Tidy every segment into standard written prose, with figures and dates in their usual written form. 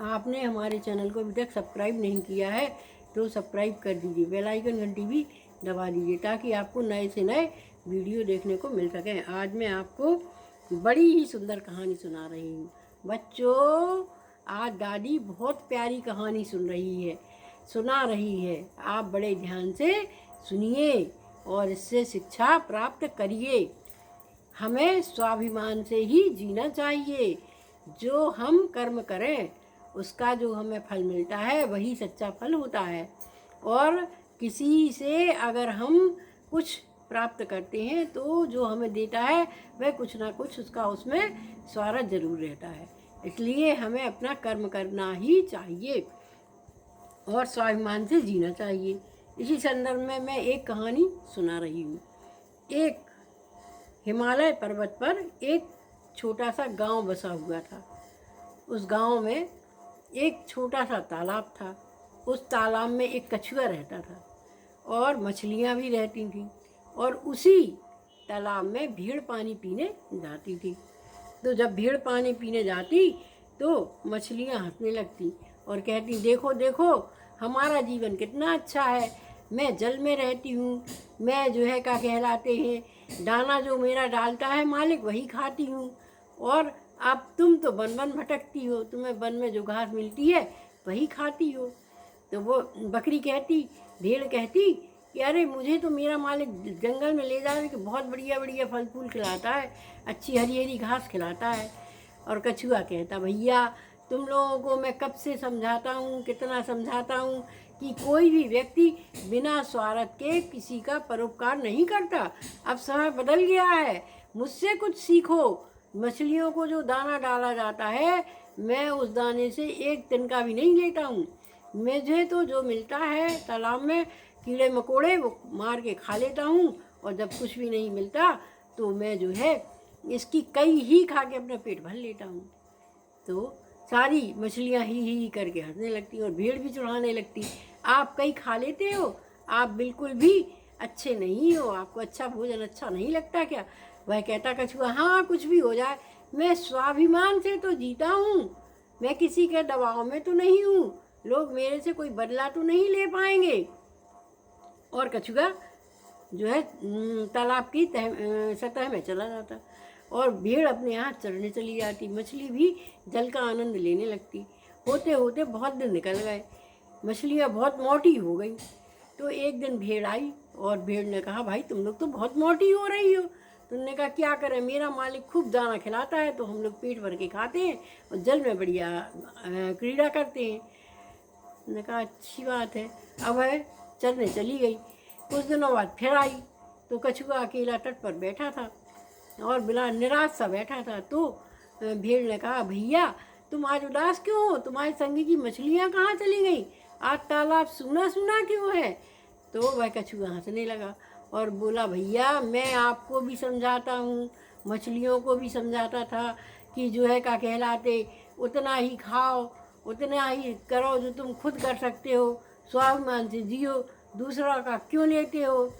आपने हमारे चैनल को अभी तक सब्सक्राइब नहीं किया है तो सब्सक्राइब कर दीजिए, बेल आइकन घंटी भी दबा दीजिए ताकि आपको नए से नए वीडियो देखने को मिल सकें। आज मैं आपको बड़ी ही सुंदर कहानी सुना रही हूँ। बच्चों, आज दादी बहुत प्यारी कहानी सुना रही है। आप बड़े ध्यान से सुनिए और इससे शिक्षा प्राप्त करिए। हमें स्वाभिमान से ही जीना चाहिए। जो हम कर्म करें उसका जो हमें फल मिलता है वही सच्चा फल होता है। और किसी से अगर हम कुछ प्राप्त करते हैं तो जो हमें देता है वह कुछ ना कुछ उसका उसमें स्वार्थ जरूर रहता है। इसलिए हमें अपना कर्म करना ही चाहिए और स्वाभिमान से जीना चाहिए। इसी संदर्भ में मैं एक कहानी सुना रही हूँ। एक हिमालय पर्वत पर एक छोटा सा गांव बसा हुआ था। उस गांव में एक छोटा सा तालाब था। उस तालाब में एक कछुआ रहता था और मछलियां भी रहती थीं। और उसी तालाब में भेड़ पानी पीने जाती थी। तो जब भेड़ पानी पीने जाती तो मछलियां हंसने लगती और कहती, देखो देखो हमारा जीवन कितना अच्छा है। मैं जल में रहती हूँ, मैं जो है क्या कहलाते हैं, दाना जो मेरा डालता है मालिक वही खाती हूँ। और अब तुम तो वन वन भटकती हो, तुम्हें वन में जो घास मिलती है वही खाती हो। तो वो बकरी कहती, भेड़ कहती कि अरे मुझे तो मेरा मालिक जंगल में ले जाने के बहुत बढ़िया बढ़िया फल फूल खिलाता है, अच्छी हरी हरी घास खिलाता है। और कछुआ कहता, भैया तुम लोगों को मैं कब से समझाता हूँ, कितना समझाता हूँ कि कोई भी व्यक्ति बिना स्वार्थ के किसी का परोपकार नहीं करता। अब समय बदल गया है, मुझसे कुछ सीखो। मछलियों को जो दाना डाला जाता है मैं उस दाने से एक तिनका भी नहीं लेता हूँ। मुझे तो जो मिलता है तालाब में कीड़े मकोड़े वो मार के खा लेता हूँ। और जब कुछ भी नहीं मिलता तो मैं जो है इसकी कई ही खा के अपना पेट भर लेता हूँ। तो सारी मछलियाँ ही करके हंसने लगती और भीड़ भी चढ़ाने लगती। आप कई खा लेते हो, आप बिल्कुल भी अच्छे नहीं हो, आपको अच्छा भोजन अच्छा नहीं लगता क्या? वह कहता कछुआ, हाँ कुछ भी हो जाए, मैं स्वाभिमान से तो जीता हूँ, मैं किसी के दबाव में तो नहीं हूँ, लोग मेरे से कोई बदला तो नहीं ले पाएंगे। और कछुआ जो है तालाब की सतह में चला जाता और भेड़ अपने यहाँ चरने चली जाती। मछली भी जल का आनंद लेने लगती। होते होते बहुत दिन निकल गए, मछलियाँ बहुत मोटी हो गई। तो एक दिन भेड़ आई और भेड़ ने कहा, भाई तुम लोग तो बहुत मोटी हो रही हो। तुमने कहा क्या करें, मेरा मालिक खूब दाना खिलाता है तो हम लोग पेट भर के खाते हैं और जल में बढ़िया क्रीड़ा करते हैं। उन्होंने कहा अच्छी बात है। अब है चलने चली गई। कुछ दिनों बाद फिर आई तो कछुआ अकेला तट पर बैठा था और बिला निराश सा बैठा था। तो भेड़ ने कहा, भैया तुम आज उदास क्यों हो, तुम्हारे संगी की मछलियाँ कहाँ चली गई, आज तालाब सूना सूना क्यों है? तो वह कछुआ हंसने लगा और बोला, भैया मैं आपको भी समझाता हूँ, मछलियों को भी समझाता था कि जो है क्या कहलाते उतना ही खाओ, उतना ही करो जो तुम खुद कर सकते हो, स्वाभिमान से जियो, दूसरा का क्यों लेते हो।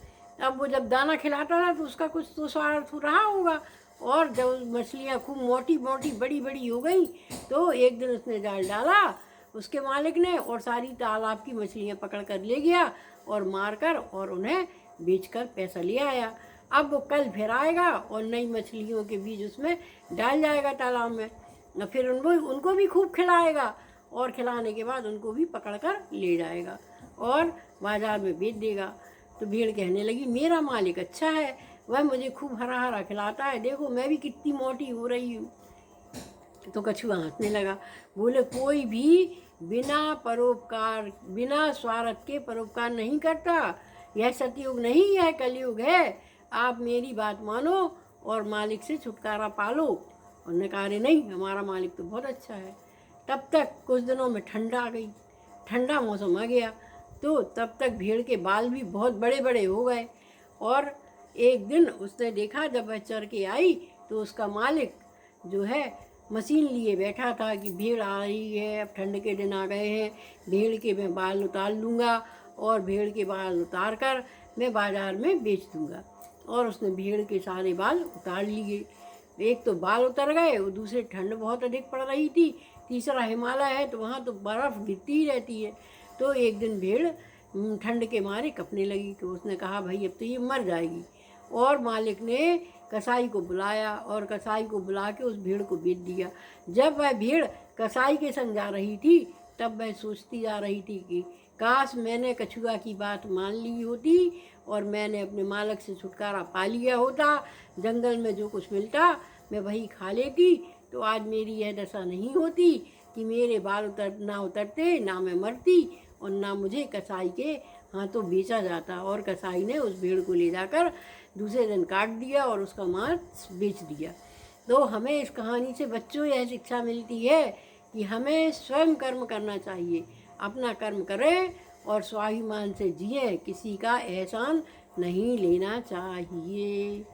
अब वो जब दाना खिलाता था तो उसका कुछ तो स्वार्थ रहा होगा। और जब मछलियाँ खूब मोटी मोटी बड़ी बड़ी हो गई तो एक दिन उसने जाल डाला उसके मालिक ने और सारी तालाब की मछलियाँ पकड़ कर ले गया और मारकर और उन्हें बेचकर पैसा ले आया। अब वो कल फिर आएगा और नई मछलियों के बीज उसमें डाल जाएगा तालाब में, और फिर उनको भी खूब खिलाएगा और खिलाने के बाद उनको भी पकड़ कर ले जाएगा और बाजार में बेच देगा। तो भेड़ कहने लगी, मेरा मालिक अच्छा है, वह मुझे खूब हरा हरा खिलाता है, देखो मैं भी कितनी मोटी हो रही हूँ। तो कछुआ हंसने लगा, बोले कोई भी बिना परोपकार बिना स्वार्थ के परोपकार नहीं करता। यह सतयुग नहीं है, कलयुग है। आप मेरी बात मानो और मालिक से छुटकारा पालो। उन्होंने कहा, अरे नहीं हमारा मालिक तो बहुत अच्छा है। तब तक कुछ दिनों में ठंड आ गई, ठंडा मौसम आ गया। तो तब तक भेड़ के बाल भी बहुत बड़े बड़े हो गए। और एक दिन उसने देखा जब वह चर के आई तो उसका मालिक जो है मशीन लिए बैठा था कि भेड़ आ रही है, अब ठंड के दिन आ गए हैं, भेड़ के मैं बाल उतार लूँगा और भेड़ के बाल उतार कर मैं बाज़ार में बेच दूँगा। और उसने भेड़ के सारे बाल उतार लिए। एक तो बाल उतर गए और दूसरे ठंड बहुत अधिक पड़ रही थी, तीसरा हिमालय है, तो वहाँ तो बर्फ़ गिरती ही रहती है। तो एक दिन भेड़ ठंड के मारे कँपने लगी, तो उसने कहा भाई अब तो ये मर जाएगी। और मालिक ने कसाई को बुलाया और कसाई को बुला के उस भेड़ को बेच दिया। जब वह भेड़ कसाई के संग जा रही थी, तब वह सोचती जा रही थी कि काश मैंने कछुआ की बात मान ली होती और मैंने अपने मालिक से छुटकारा पा लिया होता। जंगल में जो कुछ मिलता मैं वही खा लेती, तो आज मेरी यह दशा नहीं होती कि मेरे बाल उतरते, ना मैं मरती और ना मुझे कसाई के हाथों बेचा जाता। और कसाई ने उस भेड़ को ले जाकर दूसरे दिन काट दिया और उसका मांस बेच दिया। तो हमें इस कहानी से बच्चों यह शिक्षा मिलती है कि हमें स्वयं कर्म करना चाहिए, अपना कर्म करें और स्वाभिमान से जिए, किसी का एहसान नहीं लेना चाहिए।